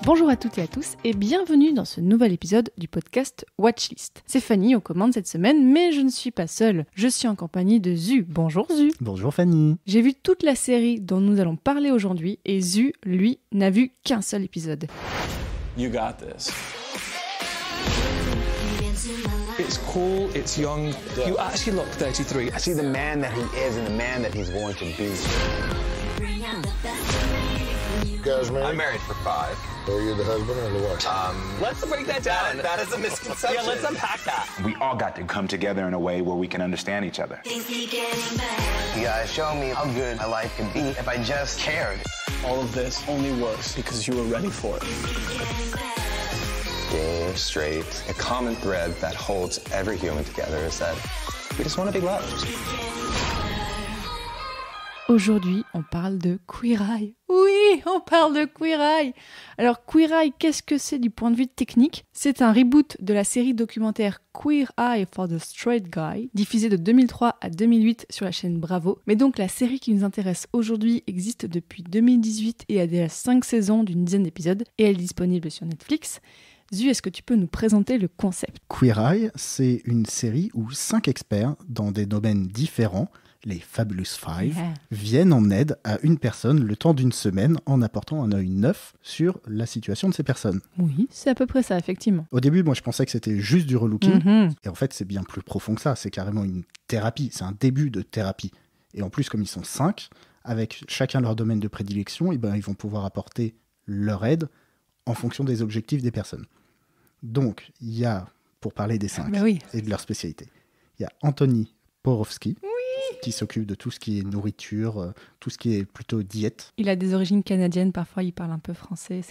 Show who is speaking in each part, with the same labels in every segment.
Speaker 1: Bonjour à toutes et à tous et bienvenue dans ce nouvel épisode du podcast Watchlist. C'est Fanny aux commandes cette semaine, mais je ne suis pas seule. Je suis en compagnie de Zu. Bonjour Zu.
Speaker 2: Bonjour Fanny.
Speaker 1: J'ai vu toute la série dont nous allons parler aujourd'hui et Zu, lui, n'a vu qu'un seul épisode.
Speaker 3: You got this. It's cool, it's young. You actually look 33.
Speaker 4: I see the man that he is and the man that he's going to be.
Speaker 5: You guys married?
Speaker 4: I'm married for 5.
Speaker 5: So you're the husband or the wife?
Speaker 4: Let's break that down. That is a misconception. Yeah, let's unpack that.
Speaker 6: We all got to come together in a way where we can understand each other.
Speaker 4: You guys show me how good my life could be if I just cared.
Speaker 3: All of this only works because you were ready for it.
Speaker 7: Gay, straight, a common thread that holds every human together is that we just want to be loved.
Speaker 1: Aujourd'hui, on parle de Queer Eye. Oui, on parle de Queer Eye. Alors, Queer Eye, qu'est-ce que c'est du point de vue technique ? C'est un reboot de la série documentaire Queer Eye for the Straight Guy, diffusée de 2003 à 2008 sur la chaîne Bravo. Mais donc, la série qui nous intéresse aujourd'hui existe depuis 2018 et a déjà 5 saisons d'une dizaine d'épisodes, et elle est disponible sur Netflix. Zu, est-ce que tu peux nous présenter le concept ?
Speaker 2: Queer Eye, c'est une série où 5 experts dans des domaines différents, les Fabulous Five, viennent en aide à une personne le temps d'une semaine en apportant un œil neuf sur la situation de ces personnes.
Speaker 1: Oui, c'est à peu près ça, effectivement.
Speaker 2: Au début, moi, je pensais que c'était juste du relooking. Et en fait, c'est bien plus profond que ça. C'est carrément une thérapie. C'est un début de thérapie. Et en plus, comme ils sont 5, avec chacun leur domaine de prédilection, ils vont pouvoir apporter leur aide en fonction des objectifs des personnes. Donc, il y a, pour parler des 5 et de leur spécialité, il y a Anthony Porowski, qui s'occupe de tout ce qui est nourriture, tout ce qui est plutôt diète.
Speaker 1: Il a des origines canadiennes, parfois il parle un peu français.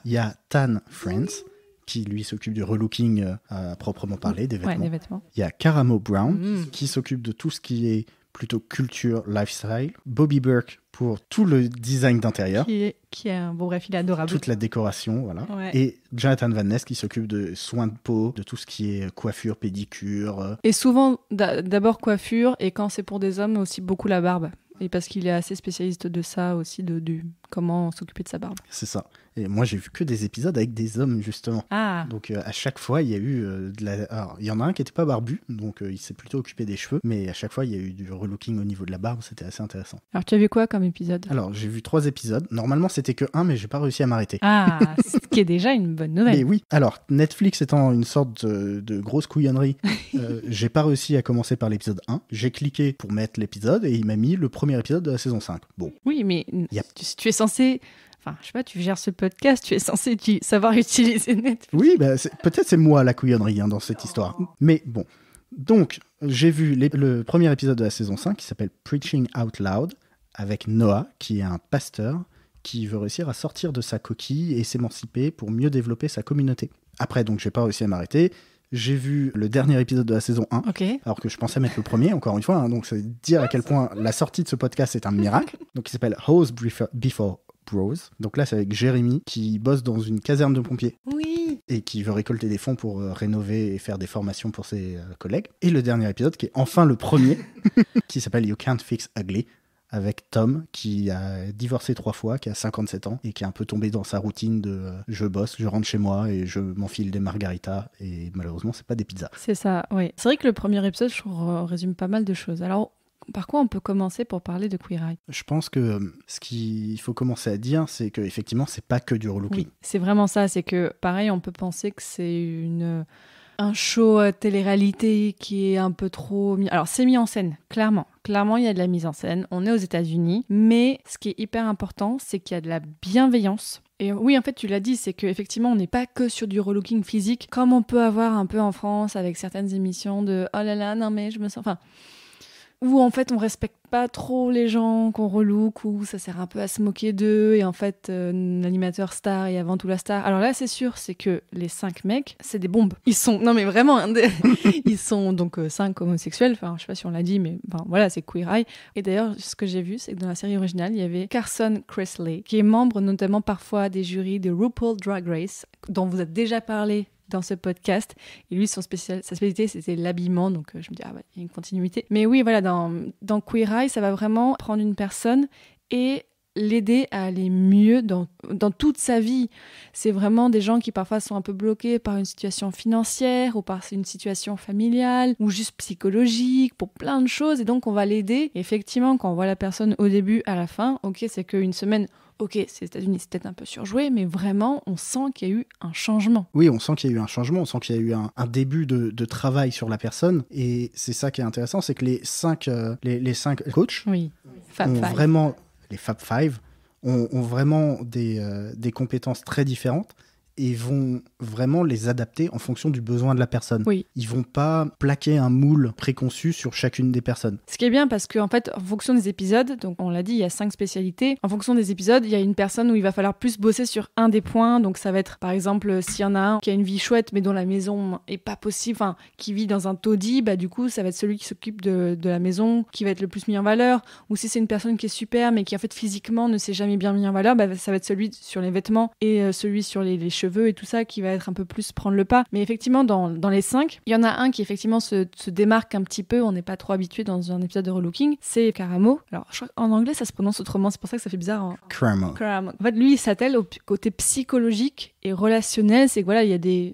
Speaker 2: Il y a Tan France, qui lui s'occupe du relooking à proprement parler, des vêtements.
Speaker 1: Ouais, des vêtements.
Speaker 2: Il y a Karamo Brown, qui s'occupe de tout ce qui est plutôt culture, lifestyle. Bobby Burke pour tout le design d'intérieur.
Speaker 1: Qui est bon bref, il est adorable.
Speaker 2: Toute la décoration, voilà.
Speaker 1: Ouais.
Speaker 2: Et Jonathan Van Ness qui s'occupe de soins de peau, de tout ce qui est coiffure, pédicure.
Speaker 1: Et souvent, d'abord coiffure, et quand c'est pour des hommes, aussi beaucoup la barbe. Et parce qu'il est assez spécialiste de ça aussi, de comment s'occuper de sa barbe.
Speaker 2: C'est ça. Et moi, j'ai vu que des épisodes avec des hommes, justement.
Speaker 1: Ah.
Speaker 2: Donc, à chaque fois, il y a eu Alors, il y en a un qui n'était pas barbu, donc il s'est plutôt occupé des cheveux. Mais à chaque fois, il y a eu du relooking au niveau de la barbe. C'était assez intéressant.
Speaker 1: Alors, tu as vu quoi comme épisode ?
Speaker 2: Alors, j'ai vu 3 épisodes. Normalement, c'était que 1, mais j'ai pas réussi à m'arrêter.
Speaker 1: Ah, ce qui est déjà une bonne nouvelle.
Speaker 2: Mais oui. Alors, Netflix étant une sorte de grosse couillonnerie, j'ai pas réussi à commencer par l'épisode 1. J'ai cliqué pour mettre l'épisode et il m'a mis le premier épisode de la saison 5. Bon.
Speaker 1: Oui, mais tu es censé... Enfin, je sais pas, tu gères ce podcast, tu es censé savoir utiliser Netflix.
Speaker 2: Oui, peut-être c'est moi la couillonnerie dans cette histoire. Mais bon. Donc, j'ai vu le premier épisode de la saison 5 qui s'appelle Preaching Out Loud avec Noah, qui est un pasteur qui veut réussir à sortir de sa coquille et s'émanciper pour mieux développer sa communauté. Après, donc, j'ai pas réussi à m'arrêter. J'ai vu le dernier épisode de la saison 1, alors que je pensais mettre le premier, encore une fois. Donc, c'est dire à quel point la sortie de ce podcast est un miracle. Donc, il s'appelle Hoes Before Bros. Donc là, c'est avec Jérémy qui bosse dans une caserne de pompiers.
Speaker 1: Oui.
Speaker 2: Et qui veut récolter des fonds pour rénover et faire des formations pour ses collègues. Et le dernier épisode, qui est enfin le premier, qui s'appelle You Can't Fix Ugly, avec Tom, qui a divorcé 3 fois, qui a 57 ans, et qui est un peu tombé dans sa routine de je bosse, je rentre chez moi, et je m'enfile des margaritas, et malheureusement, c'est pas des pizzas.
Speaker 1: C'est ça, oui. C'est vrai que le premier épisode, je résume pas mal de choses. Alors, par quoi on peut commencer pour parler de Queer Eye ?
Speaker 2: Je pense que ce qu'il faut commencer à dire, c'est qu'effectivement, c'est pas que du relooking.
Speaker 1: Oui, c'est vraiment ça. C'est que, pareil, on peut penser que c'est un show télé-réalité qui est un peu trop... Alors, c'est mis en scène, clairement. Clairement, il y a de la mise en scène. On est aux États-Unis. Mais ce qui est hyper important, c'est qu'il y a de la bienveillance. Et oui, en fait, tu l'as dit, c'est qu'effectivement, on n'est pas que sur du relooking physique, comme on peut avoir un peu en France avec certaines émissions de « Oh là là, non mais je me sens... » Enfin, où en fait on respecte pas trop les gens qu'on relook, où ça sert un peu à se moquer d'eux, et en fait l'animateur star est avant tout la star. Alors là c'est sûr, c'est que les 5 mecs, c'est des bombes. Ils sont, non mais vraiment, ils sont donc 5 homosexuels, enfin je sais pas si on l'a dit, mais enfin, voilà, c'est Queer Eye. Et d'ailleurs ce que j'ai vu, c'est que dans la série originale, il y avait Carson Kressley, qui est membre notamment parfois des jurys de RuPaul Drag Race, dont vous avez déjà parlé dans ce podcast, et lui sa spécialité c'était l'habillement, donc je me dis ah bah il y a une continuité. Mais oui, voilà, dans Queer Eye, ça va vraiment prendre une personne et l'aider à aller mieux dans toute sa vie. C'est vraiment des gens qui parfois sont un peu bloqués par une situation financière ou par une situation familiale ou juste psychologique pour plein de choses et donc on va l'aider. Et effectivement, quand on voit la personne au début, à la fin, ok, c'est qu'une semaine, ok, c'est les États-Unis, c'est peut-être un peu surjoué, mais vraiment, on sent qu'il y a eu un changement.
Speaker 2: Oui, on sent qu'il y a eu un changement, on sent qu'il y a eu un début de travail sur la personne et c'est ça qui est intéressant, c'est que les cinq coachs
Speaker 1: Fab
Speaker 2: ont
Speaker 1: Five.
Speaker 2: vraiment, les Fab Five, ont vraiment des compétences très différentes et vont vraiment les adapter en fonction du besoin de la personne.
Speaker 1: Oui.
Speaker 2: Ils vont pas plaquer un moule préconçu sur chacune des personnes.
Speaker 1: Ce qui est bien parce qu'en fait, en fonction des épisodes, donc on l'a dit, il y a 5 spécialités. En fonction des épisodes, il y a une personne où il va falloir plus bosser sur un des points. Donc ça va être, par exemple, s'il y en a un qui a une vie chouette mais dont la maison est pas possible, enfin, qui vit dans un taudis, bah du coup, ça va être celui qui s'occupe de la maison qui va être le plus mis en valeur. Ou si c'est une personne qui est super mais qui en fait physiquement ne s'est jamais bien mis en valeur, bah ça va être celui sur les vêtements et celui sur les cheveux et tout ça qui va être un peu plus prendre le pas. Mais effectivement, dans les 5, il y en a un qui effectivement se démarque un petit peu, on n'est pas trop habitué dans un épisode de Relooking, c'est Karamo. Alors, je crois qu'en anglais, ça se prononce autrement, c'est pour ça que ça fait bizarre.
Speaker 2: Karamo.
Speaker 1: En fait, lui, il s'attelle au côté psychologique et relationnel, c'est que voilà, il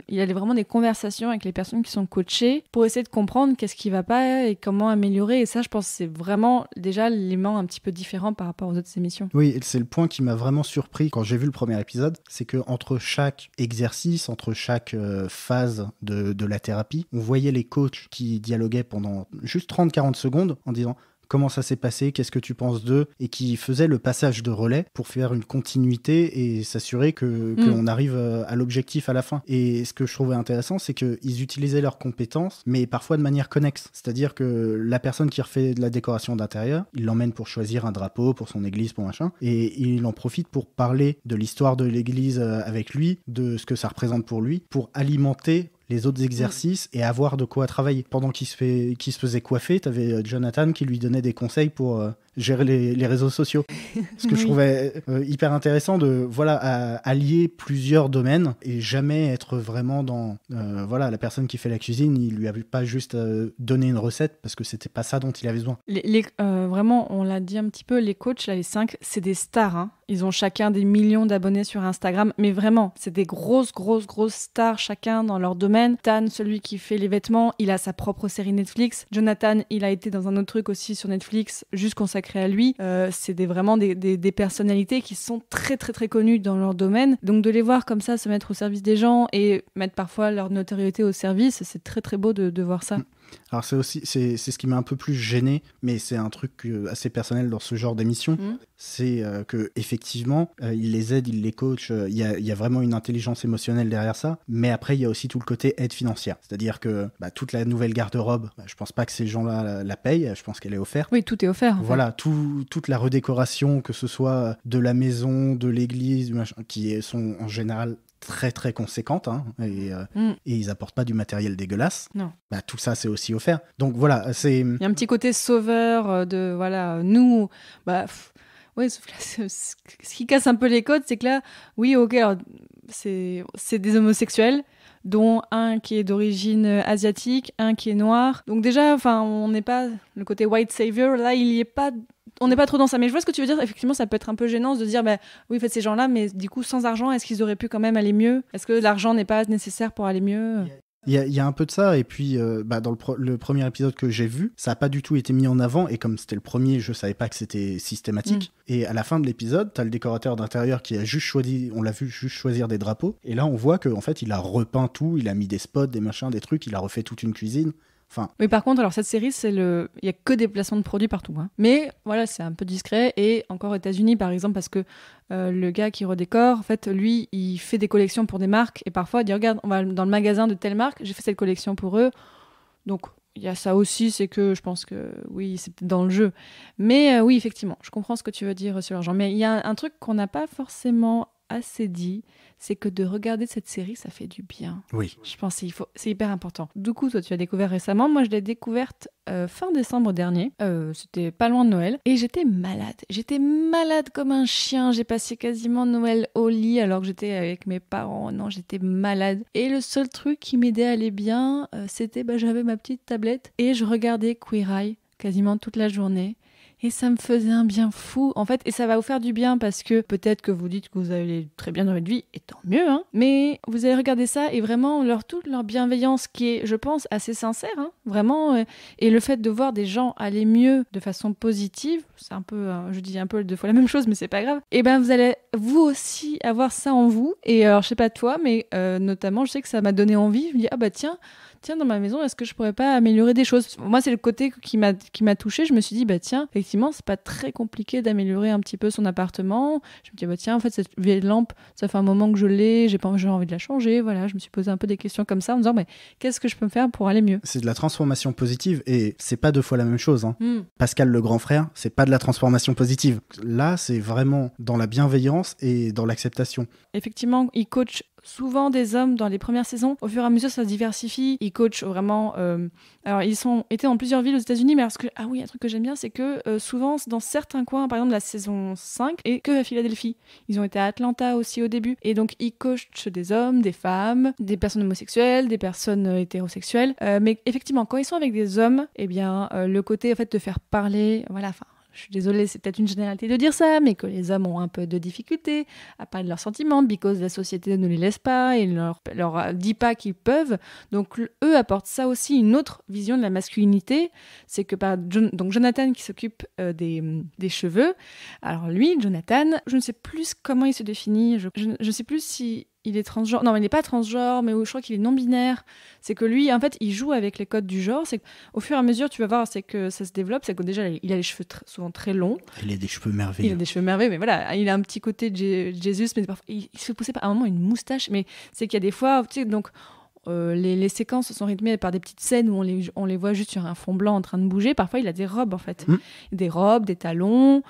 Speaker 1: y a vraiment des conversations avec les personnes qui sont coachées pour essayer de comprendre qu'est-ce qui va pas et comment améliorer. Et ça, je pense que c'est vraiment déjà l'élément un petit peu différent par rapport aux autres émissions.
Speaker 2: Oui, et c'est le point qui m'a vraiment surpris quand j'ai vu le premier épisode, c'est que entre chaque exercice, entre chaque phase de la thérapie, on voyait les coachs qui dialoguaient pendant juste 30-40 secondes en disant comment ça s'est passé, qu'est-ce que tu penses d'eux, et qui faisaient le passage de relais pour faire une continuité et s'assurer qu'on arrive à l'objectif à la fin. Et ce que je trouvais intéressant, c'est qu'ils utilisaient leurs compétences, mais parfois de manière connexe. C'est-à-dire que la personne qui refait de la décoration d'intérieur, il l'emmène pour choisir un drapeau pour son église, pour machin, et il en profite pour parler de l'histoire de l'église avec lui, de ce que ça représente pour lui, pour alimenter les autres exercices et avoir de quoi travailler. Pendant qu'il se faisait coiffer, t'avais Jonathan qui lui donnait des conseils pour gérer les réseaux sociaux. Ce que je trouvais hyper intéressant de allier plusieurs domaines et jamais être vraiment dans la personne qui fait la cuisine, il lui avait pas juste donné une recette parce que c'était pas ça dont il avait besoin.
Speaker 1: Vraiment, on l'a dit un petit peu, les coachs, là, les 5, c'est des stars. Hein. Ils ont chacun des millions d'abonnés sur Instagram, mais vraiment, c'est des grosses stars chacun dans leur domaine. Tan, celui qui fait les vêtements, il a sa propre série Netflix. Jonathan, il a été dans un autre truc aussi sur Netflix, juste consacré à lui. C'est vraiment des personnalités qui sont très connues dans leur domaine. Donc de les voir comme ça se mettre au service des gens et mettre parfois leur notoriété au service, c'est très beau de voir ça.
Speaker 2: Alors c'est ce qui m'a un peu plus gêné, mais c'est un truc assez personnel dans ce genre d'émission. C'est que effectivement, il les aide, il les coach. Il y a vraiment une intelligence émotionnelle derrière ça. Mais après, il y a aussi tout le côté aide financière. C'est-à-dire que toute la nouvelle garde-robe, je pense pas que ces gens-là la payent. Je pense qu'elle est offerte.
Speaker 1: Oui, tout est offert.
Speaker 2: Voilà, toute la redécoration, que ce soit de la maison, de l'église, qui sont en général très conséquentes, hein, et ils apportent pas du matériel dégueulasse.
Speaker 1: Non.
Speaker 2: Tout ça c'est aussi offert. Donc voilà, c'est
Speaker 1: il y a un petit côté sauveur de voilà, nous ce qui casse un peu les codes, c'est que là, oui, ok, alors, c'est des homosexuels dont un qui est d'origine asiatique, un qui est noir. Donc déjà, enfin, on n'est pas le côté white savior, là, il y est pas. On n'est pas trop dans ça, mais je vois ce que tu veux dire. Effectivement, ça peut être un peu gênant de se dire, oui, en fait, ces gens-là, mais du coup, sans argent, est-ce qu'ils auraient pu quand même aller mieux ? Est-ce que l'argent n'est pas nécessaire pour aller mieux ?
Speaker 2: Il y a un peu de ça, et puis dans le premier épisode que j'ai vu, ça n'a pas du tout été mis en avant, et comme c'était le premier, je savais pas que c'était systématique. Et à la fin de l'épisode, t'as le décorateur d'intérieur qui a juste choisi, on l'a vu juste choisir des drapeaux, et là on voit qu'en fait il a repeint tout, il a mis des spots, des machins, des trucs, il a refait toute une cuisine. Enfin...
Speaker 1: Oui, par contre, alors cette série, il y a que des placements de produits partout. Hein. Mais voilà, c'est un peu discret. Et encore aux États-Unis, par exemple, parce que le gars qui redécore, en fait, lui, il fait des collections pour des marques. Et parfois, il dit, regarde, on va dans le magasin de telle marque, j'ai fait cette collection pour eux. Donc, il y a ça aussi, c'est que je pense que oui, c'est peut-être dans le jeu. Mais oui, effectivement, je comprends ce que tu veux dire sur l'argent. Mais il y a un truc qu'on n'a pas forcément assez dit, c'est que de regarder cette série, ça fait du bien.
Speaker 2: Oui.
Speaker 1: Je pense que c'est hyper important. Du coup, toi, tu l'as découvert récemment. Moi, je l'ai découverte fin décembre dernier. C'était pas loin de Noël. Et j'étais malade. J'étais malade comme un chien. J'ai passé quasiment Noël au lit alors que j'étais avec mes parents. Non, j'étais malade. Et le seul truc qui m'aidait à aller bien, c'était j'avais ma petite tablette et je regardais Queer Eye quasiment toute la journée. Et ça me faisait un bien fou, en fait. Et ça va vous faire du bien parce que peut-être que vous dites que vous allez très bien dans votre vie, et tant mieux, hein. Mais vous allez regarder ça et vraiment toute leur bienveillance qui est, je pense, assez sincère, hein, vraiment. Et le fait de voir des gens aller mieux de façon positive, c'est un peu, je dis un peu deux fois la même chose, mais c'est pas grave. Et ben vous allez vous aussi avoir ça en vous. Et alors, je sais pas toi, mais notamment, je sais que ça m'a donné envie. Je me dis, ah bah tiens, dans ma maison, est-ce que je pourrais pas améliorer des choses ? Moi, c'est le côté qui m'a touchée. Je me suis dit, bah tiens, effectivement, c'est pas très compliqué d'améliorer un petit peu son appartement. Je me dis, bah tiens, en fait, cette vieille lampe, ça fait un moment que je l'ai, j'ai envie de la changer. Voilà, je me suis posé un peu des questions comme ça en me disant, mais qu'est-ce que je peux me faire pour aller mieux ?
Speaker 2: C'est de la transformation positive et c'est pas deux fois la même chose. Hein. Pascal le grand frère, c'est pas de la transformation positive. Là, c'est vraiment dans la bienveillance et dans l'acceptation.
Speaker 1: Effectivement, il coach souvent des hommes dans les premières saisons. Au fur et à mesure, ça se diversifie. Ils coachent vraiment... Alors, ils étaient dans plusieurs villes aux États-Unis, mais un truc que j'aime bien, c'est que souvent, dans certains coins, par exemple la saison 5, et que à Philadelphie. Ils ont été à Atlanta aussi au début. Et donc, ils coachent des hommes, des femmes, des personnes homosexuelles, des personnes hétérosexuelles. Mais effectivement, quand ils sont avec des hommes, eh bien, le côté, en fait, de faire parler... Voilà, enfin... Je suis désolée, c'est peut-être une généralité de dire ça, mais que les hommes ont un peu de difficulté à parler de leurs sentiments, because la société ne les laisse pas et ne leur dit pas qu'ils peuvent. Donc, eux apportent ça aussi, une autre vision de la masculinité. C'est que donc Jonathan qui s'occupe des cheveux. Alors lui, Jonathan, je ne sais plus comment il se définit. Je ne sais plus si... il est transgenre. Non, mais il n'est pas transgenre, mais je crois qu'il est non-binaire. C'est que lui, en fait, il joue avec les codes du genre. C'est qu'au fur et à mesure, tu vas voir, c'est que ça se développe. C'est que déjà, il a les cheveux souvent très longs.
Speaker 2: Il a des cheveux merveilleux.
Speaker 1: Il a des cheveux merveilleux, mais voilà, il a un petit côté de Jésus, mais parfois, il se fait pousser par un moment une moustache. Mais c'est qu'il y a des fois, tu sais, donc... les séquences sont rythmées par des petites scènes où on les voit juste sur un fond blanc en train de bouger. Parfois, il a des robes, en fait. Des robes, des talons...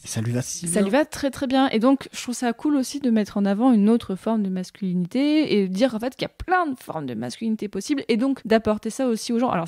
Speaker 2: Ça lui va si bien.
Speaker 1: Ça lui va très très bien. Et donc, je trouve ça cool aussi de mettre en avant une autre forme de masculinité et de dire en fait qu'il y a plein de formes de masculinité possibles et donc d'apporter ça aussi aux gens. Alors,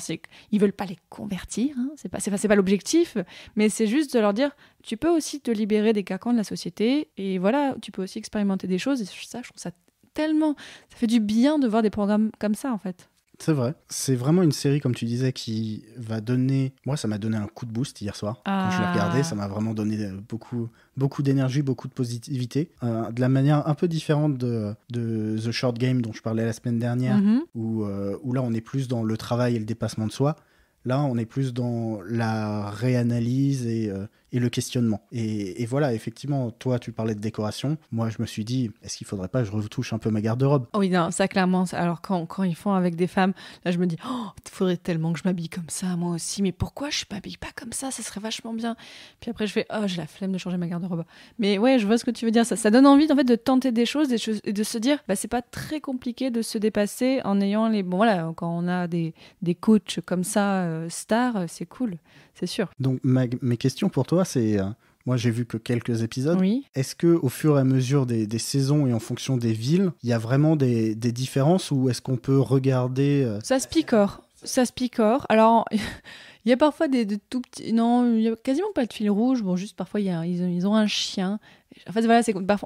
Speaker 1: ils veulent pas les convertir, hein, c'est pas l'objectif, mais c'est juste de leur dire tu peux aussi te libérer des carcans de la société et voilà, tu peux aussi expérimenter des choses. Et ça, je trouve ça tellement... Ça fait du bien de voir des programmes comme ça en fait.
Speaker 2: C'est vrai. C'est vraiment une série, comme tu disais, qui va donner... Moi, ça m'a donné un coup de boost hier soir. Quand je l'ai regardé, ça m'a vraiment donné beaucoup d'énergie, beaucoup de positivité. De la manière un peu différente de The Short Game dont je parlais la semaine dernière, où là, on est plus dans le travail et le dépassement de soi. Là, on est plus dans la réanalyse et le questionnement. Et voilà, effectivement, toi, tu parlais de décoration. Moi, je me suis dit, est-ce qu'il ne faudrait pas que je retouche un peu ma garde-robe ?
Speaker 1: Oh oui, non, ça, clairement. Alors, quand ils font avec des femmes, là, je me dis, il faudrait tellement que je m'habille comme ça, moi aussi. Mais pourquoi je ne m'habille pas comme ça ? Ça serait vachement bien. Puis après, je fais, j'ai la flemme de changer ma garde-robe. Mais ouais, je vois ce que tu veux dire. Ça donne envie, en fait, de tenter des choses et de se dire, c'est pas très compliqué de se dépasser en ayant les... Bon, voilà, quand on a des coachs comme ça, stars, c'est cool, c'est sûr.
Speaker 2: Donc, mes questions pour toi, c'est... moi, j'ai vu que quelques épisodes.
Speaker 1: Oui.
Speaker 2: Est-ce qu'au fur et à mesure des saisons et en fonction des villes, il y a vraiment des différences ou est-ce qu'on peut regarder...
Speaker 1: Ça se picore. Alors, il y a parfois des tout petits... Non, il n'y a quasiment pas de fil rouge. Bon, juste parfois, ils ont un chien. En fait, voilà,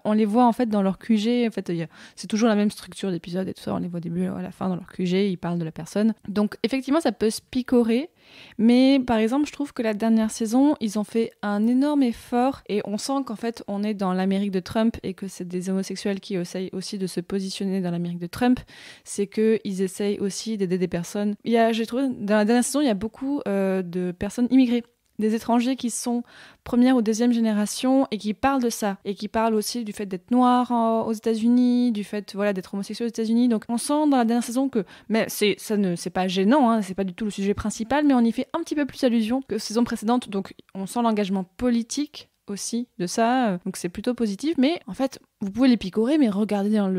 Speaker 1: on les voit en fait dans leur QG. En fait, c'est toujours la même structure d'épisodes et tout ça. On les voit au début, à la fin dans leur QG. Ils parlent de la personne. Donc, effectivement, ça peut se picorer. Mais par exemple, je trouve que la dernière saison, ils ont fait un énorme effort et on sent qu'en fait, on est dans l'Amérique de Trump et que c'est des homosexuels qui essayent aussi de se positionner dans l'Amérique de Trump. C'est qu'ils essayent aussi d'aider des personnes. J'ai trouvé, dans la dernière saison, il y a beaucoup de personnes immigrées. Des étrangers qui sont première ou deuxième génération et qui parlent de ça et qui parlent aussi du fait d'être noir aux États-Unis, du fait d'être homosexuel aux États-Unis. Donc on sent dans la dernière saison que, mais c'est pas gênant, hein, c'est pas du tout le sujet principal, mais on y fait un petit peu plus allusion que saison précédente. Donc on sent l'engagement politique aussi de ça, donc c'est plutôt positif. Mais en fait, vous pouvez les picorer, mais regardez dans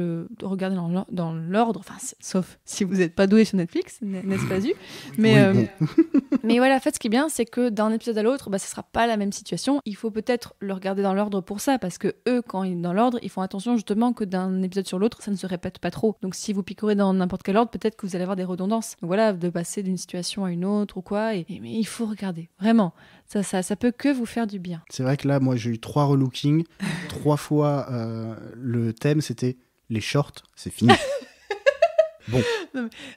Speaker 1: l'ordre, enfin, sauf si vous n'êtes pas doué sur Netflix, n'est-ce pas eu ? Mais,
Speaker 2: oui, bon.
Speaker 1: Mais voilà, en fait, ce qui est bien, c'est que d'un épisode à l'autre, ce sera pas la même situation. Il faut peut-être le regarder dans l'ordre pour ça, parce que eux, quand ils sont dans l'ordre, ils font attention justement que d'un épisode sur l'autre, ça ne se répète pas trop. Donc si vous picorez dans n'importe quel ordre, peut-être que vous allez avoir des redondances. Donc voilà, de passer d'une situation à une autre ou quoi, mais il faut regarder, vraiment. Ça peut que vous faire du bien.
Speaker 2: C'est vrai que là, moi, j'ai eu 3 relookings. 3 fois, le thème, c'était les shorts, c'est fini.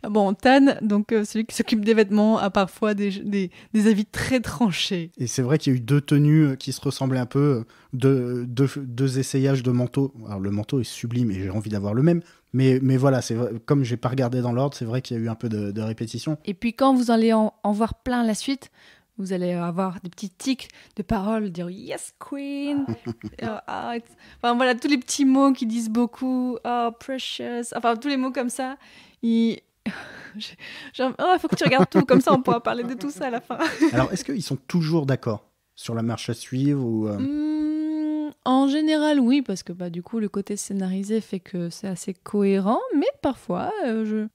Speaker 1: Bon, Tan, donc celui qui s'occupe des vêtements, a parfois des avis très tranchés.
Speaker 2: Et c'est vrai qu'il y a eu 2 tenues qui se ressemblaient un peu, deux essayages de manteaux. Alors le manteau est sublime et j'ai envie d'avoir le même, mais voilà, c'est vrai, comme j'ai pas regardé dans l'ordre, c'est vrai qu'il y a eu un peu de répétition.
Speaker 1: Et puis quand vous allez en voir plein la suite, vous allez avoir des petits tics de paroles, dire yes queen, enfin voilà, tous les petits mots qui disent beaucoup, oh precious, enfin tous les mots comme ça. Il faut que tu regardes tout, comme ça on pourra parler de tout ça à la fin.
Speaker 2: Alors est-ce qu'ils sont toujours d'accord sur la marche à suivre ou
Speaker 1: En général, oui, parce que du coup, le côté scénarisé fait que c'est assez cohérent, mais parfois,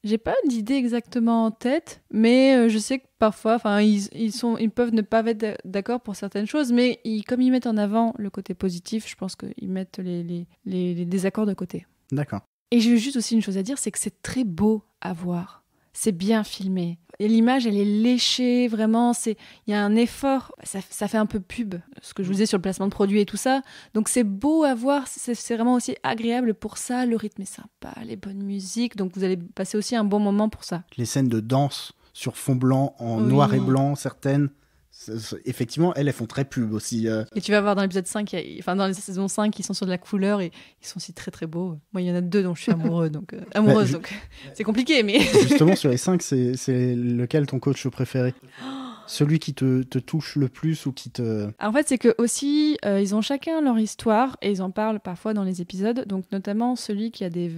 Speaker 1: j'ai pas d'idée exactement en tête, mais je sais que parfois, ils peuvent ne pas être d'accord pour certaines choses, mais comme ils mettent en avant le côté positif, je pense qu'ils mettent les désaccords de côté.
Speaker 2: D'accord.
Speaker 1: Et j'ai juste aussi une chose à dire, c'est que c'est très beau à voir. C'est bien filmé. Et l'image, elle est léchée, vraiment. Il y a un effort. Ça fait un peu pub, ce que je vous disais sur le placement de produits et tout ça. Donc c'est beau à voir. C'est vraiment aussi agréable pour ça. Le rythme est sympa, les bonnes musiques. Donc vous allez passer aussi un bon moment pour ça.
Speaker 2: Les scènes de danse sur fond blanc, en noir et blanc, certaines. Effectivement, elles font très pub aussi.
Speaker 1: Et tu vas voir dans l'épisode 5, dans la saison 5, ils sont sur de la couleur et ils sont aussi très très beaux. Moi, il y en a 2 dont je suis amoureuse, donc c'est compliqué, mais...
Speaker 2: Justement, sur les 5, c'est lequel ton coach préféré ? Celui qui te touche le plus ou qui te...
Speaker 1: En fait, c'est que aussi, ils ont chacun leur histoire et ils en parlent parfois dans les épisodes, donc notamment celui qui a des...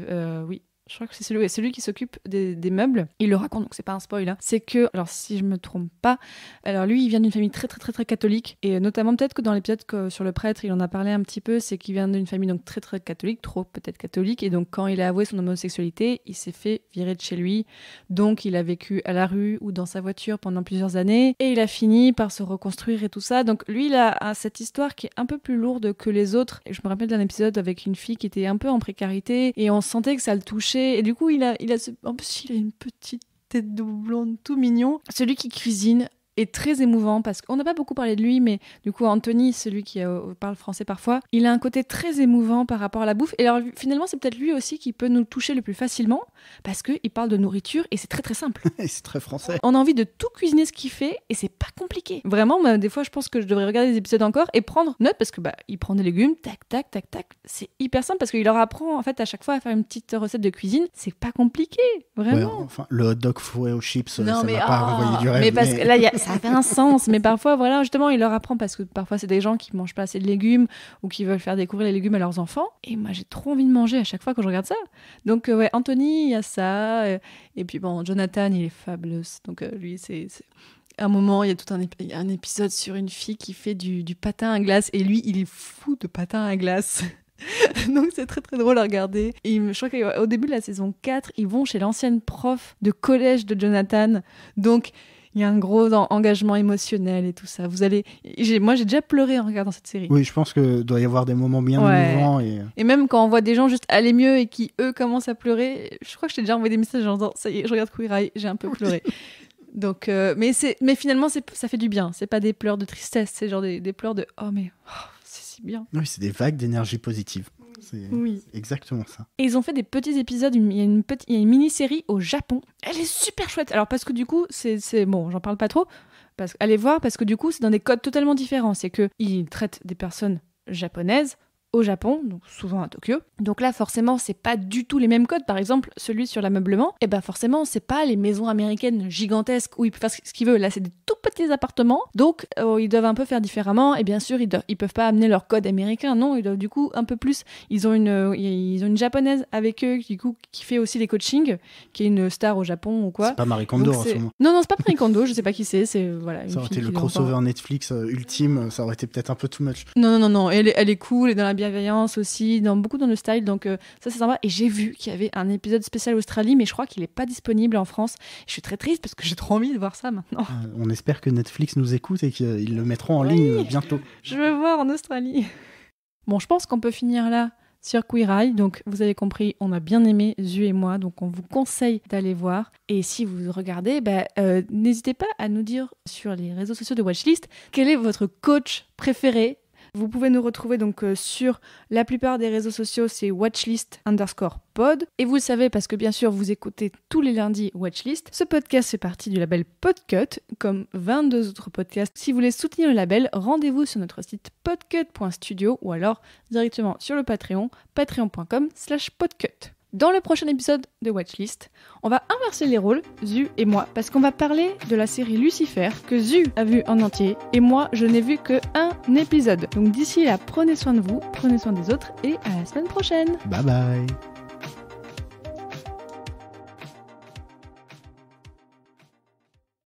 Speaker 1: je crois que c'est celui qui s'occupe des meubles. Il le raconte, donc c'est pas un spoil. Hein. C'est que, alors si je me trompe pas, alors lui, il vient d'une famille très très très très catholique, et notamment peut-être que dans l'épisode sur le prêtre, il en a parlé un petit peu, c'est qu'il vient d'une famille donc très très catholique, trop peut-être catholique, et donc quand il a avoué son homosexualité, il s'est fait virer de chez lui. Donc il a vécu à la rue ou dans sa voiture pendant plusieurs années, et il a fini par se reconstruire et tout ça. Donc lui, il a cette histoire qui est un peu plus lourde que les autres. Et je me rappelle d'un épisode avec une fille qui était un peu en précarité, et on sentait que ça le touchait. Et du coup, en plus, il a une petite tête de blonde tout mignon. Celui qui cuisine est très émouvant parce qu'on n'a pas beaucoup parlé de lui, mais du coup, Anthony, celui qui parle français parfois, il a un côté très émouvant par rapport à la bouffe. Et alors, finalement, c'est peut-être lui aussi qui peut nous toucher le plus facilement parce qu'il parle de nourriture et c'est très très simple.
Speaker 2: Et c'est très français.
Speaker 1: On a envie de tout cuisiner ce qu'il fait et c'est pas compliqué. Vraiment, des fois, je pense que je devrais regarder des épisodes encore et prendre note parce que il prend des légumes, tac, tac, tac, tac. C'est hyper simple parce qu'il leur apprend en fait à chaque fois à faire une petite recette de cuisine. C'est pas compliqué, vraiment.
Speaker 2: Ouais, enfin, le hot dog fourré aux chips,
Speaker 1: non,
Speaker 2: ça m'a pas renvoyé du rêve.
Speaker 1: Mais parce que là, ça fait un sens. Mais parfois, voilà, justement, il leur apprend parce que parfois, c'est des gens qui mangent pas assez de légumes ou qui veulent faire découvrir les légumes à leurs enfants. Et moi, j'ai trop envie de manger à chaque fois quand je regarde ça. Donc, ouais, Anthony, il y a ça. Et puis, bon, Jonathan, il est fabuleux. Donc, lui, c'est... À un moment, il y a tout un épisode sur une fille qui fait du patin à glace. Et lui, il est fou de patin à glace. Donc c'est très très drôle à regarder. Et je crois qu'au début de la saison 4, ils vont chez l'ancienne prof de collège de Jonathan. Donc il y a un gros engagement émotionnel et tout ça. Moi j'ai déjà pleuré en regardant cette série.
Speaker 2: Oui, je pense que doit y avoir des moments bien émouvants.
Speaker 1: Et même quand on voit des gens juste aller mieux et qui eux commencent à pleurer, je crois que je t'ai déjà envoyé des messages en disant ça y est, je regarde Queer Eye, j'ai un peu pleuré. Donc, mais finalement ça fait du bien. C'est pas des pleurs de tristesse, c'est genre des pleurs de c'est si bien.
Speaker 2: Oui, c'est des vagues d'énergie positive. C'est exactement ça.
Speaker 1: Et ils ont fait des petits épisodes. Il y a une mini-série au Japon. Elle est super chouette. Alors parce que du coup, c'est bon, j'en parle pas trop. Allez voir parce que du coup, c'est dans des codes totalement différents. C'est que ils traitent des personnes japonaises au Japon, donc souvent à Tokyo. Donc là, forcément, c'est pas du tout les mêmes codes. Par exemple, celui sur l'ameublement, forcément, c'est pas les maisons américaines gigantesques où il peut faire ce qu'il veut. Là, c'est des tout petits appartements. Donc, ils doivent un peu faire différemment. Et bien sûr, ils peuvent pas amener leur code américain. Non, ils doivent du coup un peu plus. Ils ont une japonaise avec eux qui fait aussi les coachings, qui est une star au Japon ou quoi.
Speaker 2: C'est pas Marie Kondo en ce moment.
Speaker 1: Non, c'est pas Marie Kondo. Je sais pas qui c'est. Voilà.
Speaker 2: Ça aurait été le crossover Netflix ultime. Ça aurait été peut-être un peu too much.
Speaker 1: Non. Elle est cool et dans la bienveillance aussi, beaucoup dans le style, donc ça c'est sympa. Et j'ai vu qu'il y avait un épisode spécial Australie, mais je crois qu'il est pas disponible en France. Je suis très triste parce que j'ai trop envie de voir ça maintenant.
Speaker 2: On espère que Netflix nous écoute et qu'ils le mettront en ligne bientôt.
Speaker 1: Je veux voir en Australie. Bon, je pense qu'on peut finir là sur Queer Eye. Donc vous avez compris, on a bien aimé Zu et moi, donc on vous conseille d'aller voir. Et si vous regardez, n'hésitez pas à nous dire sur les réseaux sociaux de Watchlist quel est votre coach préféré Vous pouvez nous retrouver donc sur la plupart des réseaux sociaux, c'est watchlist_pod. Et vous le savez parce que bien sûr vous écoutez tous les lundis Watchlist. Ce podcast fait partie du label Podcut, comme 22 autres podcasts. Si vous voulez soutenir le label, rendez-vous sur notre site podcut.studio ou alors directement sur le Patreon, patreon.com/podcut. Dans le prochain épisode de Watchlist, on va inverser les rôles, Zu et moi, parce qu'on va parler de la série Lucifer, que Zu a vu en entier, et moi, je n'ai vu que un épisode. Donc d'ici là, prenez soin de vous, prenez soin des autres, et à la semaine prochaine.
Speaker 2: Bye bye.